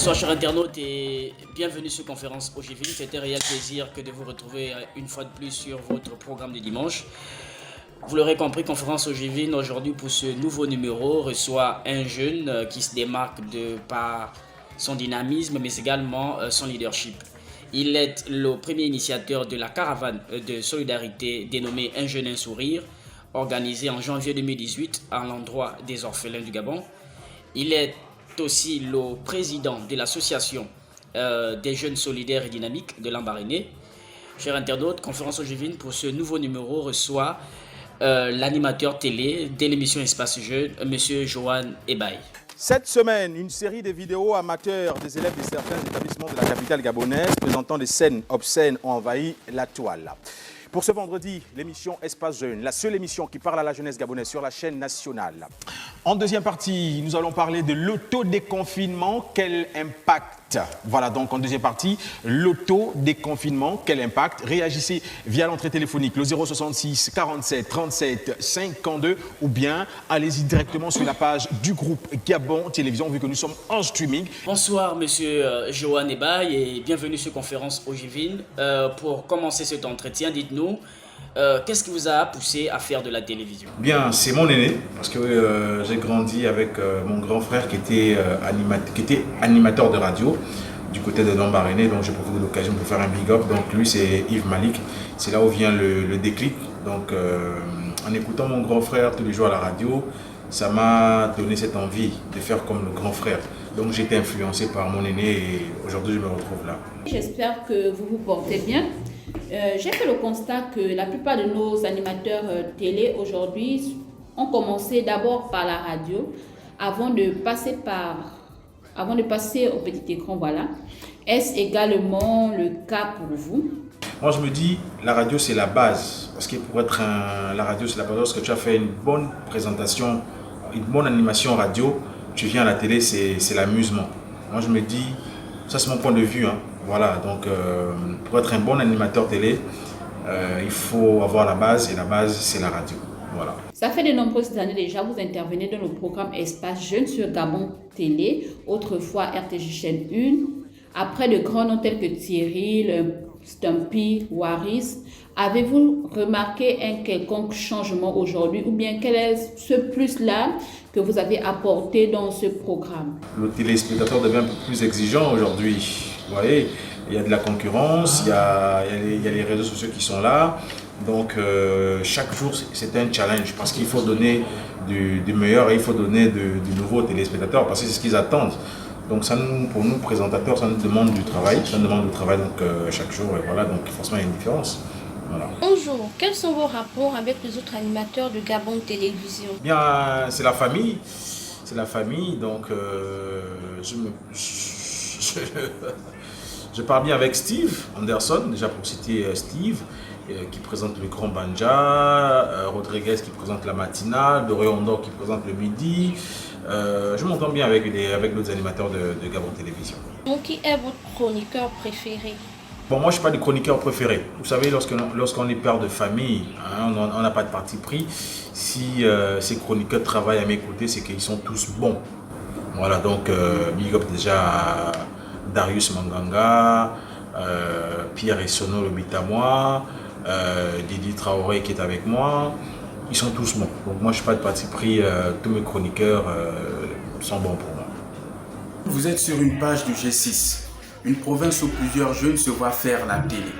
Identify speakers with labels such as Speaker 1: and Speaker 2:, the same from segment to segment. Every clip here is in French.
Speaker 1: Bonsoir chers internautes et bienvenue sur Conférence Ogivine. C'est un réel plaisir que de vous retrouver une fois de plus sur votre programme du dimanche. Vous l'aurez compris, Conférence Ogivine aujourd'hui pour ce nouveau numéro reçoit un jeune qui se démarque par son dynamisme mais également son leadership. Il est le premier initiateur de la caravane de solidarité dénommée Un jeune, un sourire, organisée en janvier 2018 à l'endroit des orphelins du Gabon. Il est aussi le président de l'association des jeunes solidaires et dynamiques de Lambaréné. Chers internautes, Conférence Ogivine pour ce nouveau numéro reçoit l'animateur télé de l'émission Espace Jeune, M. Johan Ebaye.
Speaker 2: Cette semaine, une série de vidéos amateurs des élèves de certains établissements de la capitale gabonaise présentant des scènes obscènes ont envahi la toile. Pour ce vendredi, l'émission Espace Jeune, la seule émission qui parle à la jeunesse gabonaise sur la chaîne nationale. En deuxième partie, nous allons parler de l'autodéconfinement, quel impact. Voilà donc en deuxième partie, l'autodéconfinement, quel impact. Réagissez via l'entrée téléphonique, le 066 47 37 52 ou bien allez-y directement sur la page du groupe Gabon Télévision vu que nous sommes en streaming.
Speaker 1: Bonsoir monsieur Johan Ebaye et bienvenue sur Conférence Ogivine. Pour commencer cet entretien, dites-nous, qu'est-ce qui vous a poussé à faire de la télévision?
Speaker 3: Bien, c'est mon aîné, parce que j'ai grandi avec mon grand frère qui était animateur de radio du côté de Lambaréné, donc j'ai profité de l'occasion pour faire un big up. Donc lui c'est Yves Malik, c'est là où vient le déclic. Donc en écoutant mon grand frère tous les jours à la radio, ça m'a donné cette envie de faire comme le grand frère. Donc j'ai été influencé par mon aîné et aujourd'hui je me retrouve là.
Speaker 4: J'espère que vous vous portez bien. J'ai fait le constat que la plupart de nos animateurs télé aujourd'hui ont commencé d'abord par la radio avant de passer au petit écran. Voilà. Est-ce également le cas pour vous?
Speaker 3: Moi je me dis, la radio c'est la base. Parce que pour être la radio c'est la base. Parce que tu as fait une bonne présentation, une bonne animation radio, tu viens à la télé, c'est l'amusement. Moi je me dis, ça c'est mon point de vue. Voilà, donc pour être un bon animateur télé, il faut avoir la base et la base c'est la radio. Voilà.
Speaker 4: Ça fait de nombreuses années déjà, vous intervenez dans le programme Espace Jeune sur Gabon Télé, autrefois RTJ chaîne 1. Après de grands noms tels que Thierry, Stumpy, Waris, avez-vous remarqué un quelconque changement aujourd'hui ou bien quel est ce plus-là que vous avez apporté dans ce programme? Le
Speaker 3: téléspectateur devient un peu plus exigeant aujourd'hui. Vous voyez, il y a de la concurrence, il y a les réseaux sociaux qui sont là. Donc chaque jour c'est un challenge parce qu'il faut donner du meilleur et il faut donner du nouveau aux téléspectateurs parce que c'est ce qu'ils attendent. Donc ça pour nous présentateurs, ça nous demande du travail, donc chaque jour et voilà, donc forcément il y a une différence. Voilà.
Speaker 5: Bonjour, quels sont vos rapports avec les autres animateurs de Gabon Télévision?
Speaker 3: Bien, c'est la famille, donc je parle bien avec Steve Anderson, déjà pour citer Steve, qui présente le Grand Banja, Rodriguez qui présente la matinale, Doré Ondor qui présente le midi. Je m'entends bien avec d'autres animateurs de Gabon Télévision.
Speaker 5: Donc, qui est votre chroniqueur préféré?
Speaker 3: Bon, moi je ne suis pas de chroniqueur préféré. Vous savez, lorsqu'on est père de famille, on n'a pas de parti pris. Si ces chroniqueurs travaillent à mes côtés, c'est qu'ils sont tous bons. Voilà, donc big up déjà à Darius Manganga, Pierre Essono le Bitamois, Didi Traoré qui est avec moi. Ils sont tous bons. Donc moi je ne suis pas de parti pris, tous mes chroniqueurs sont bons pour moi.
Speaker 6: Vous êtes sur une page du G6, une province où plusieurs jeunes se voient faire la télé.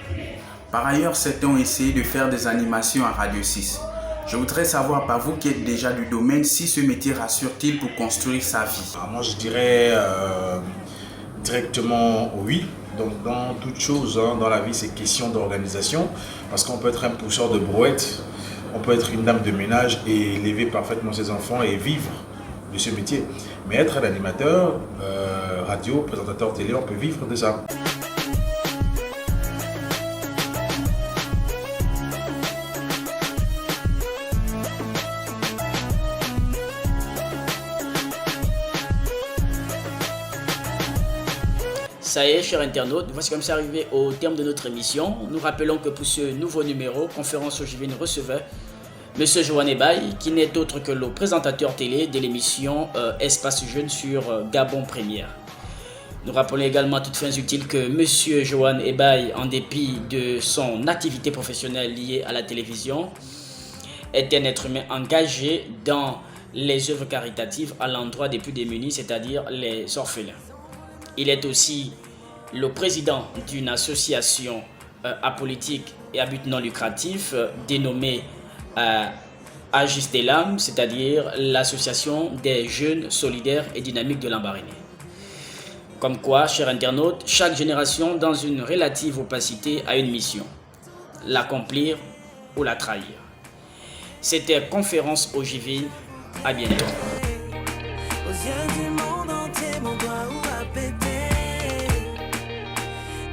Speaker 6: Par ailleurs, certains ont essayé de faire des animations à Radio 6. Je voudrais savoir par vous qui êtes déjà du domaine, si ce métier rassure-t-il pour construire sa vie?
Speaker 3: Moi je dirais directement oui. Donc dans toute chose, dans la vie, c'est question d'organisation. Parce qu'on peut être un pousseur de brouette, on peut être une dame de ménage et élever parfaitement ses enfants et vivre de ce métier. Mais être un animateur, radio, présentateur télé, on peut vivre de ça.
Speaker 1: Ça y est, chers internautes, voici comme c'est arrivé au terme de notre émission. Nous rappelons que pour ce nouveau numéro, Conférence Ogivine recevait M. Johan Ebaye, qui n'est autre que le présentateur télé de l'émission Espace Jeune sur Gabon Première. Nous rappelons également à toutes fins utiles que M. Johan Ebaye, en dépit de son activité professionnelle liée à la télévision, est un être humain engagé dans les œuvres caritatives à l'endroit des plus démunis, c'est-à-dire les orphelins. Il est aussi le président d'une association apolitique et à but non lucratif dénommée Agistelam, c'est-à-dire l'association des jeunes solidaires et dynamiques de Lambaréné. Comme quoi, chers internautes, chaque génération dans une relative opacité a une mission, l'accomplir ou la trahir. C'était Conférence Ogivine, à bientôt.
Speaker 7: Aux yeux du monde entier, mon doigt où a pété.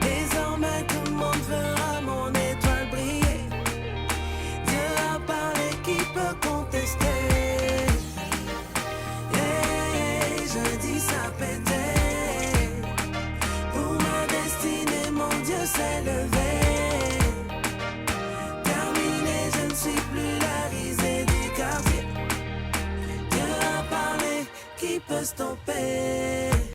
Speaker 7: Désormais tout le monde verra mon étoile briller. Dieu a parlé, qui peut contester? Hey, jeudi ça pétait. Pour ma destinée, mon Dieu s'est levé. Terminé, je ne suis plus la risée du quartier. Dieu a parlé, qui peut stopper?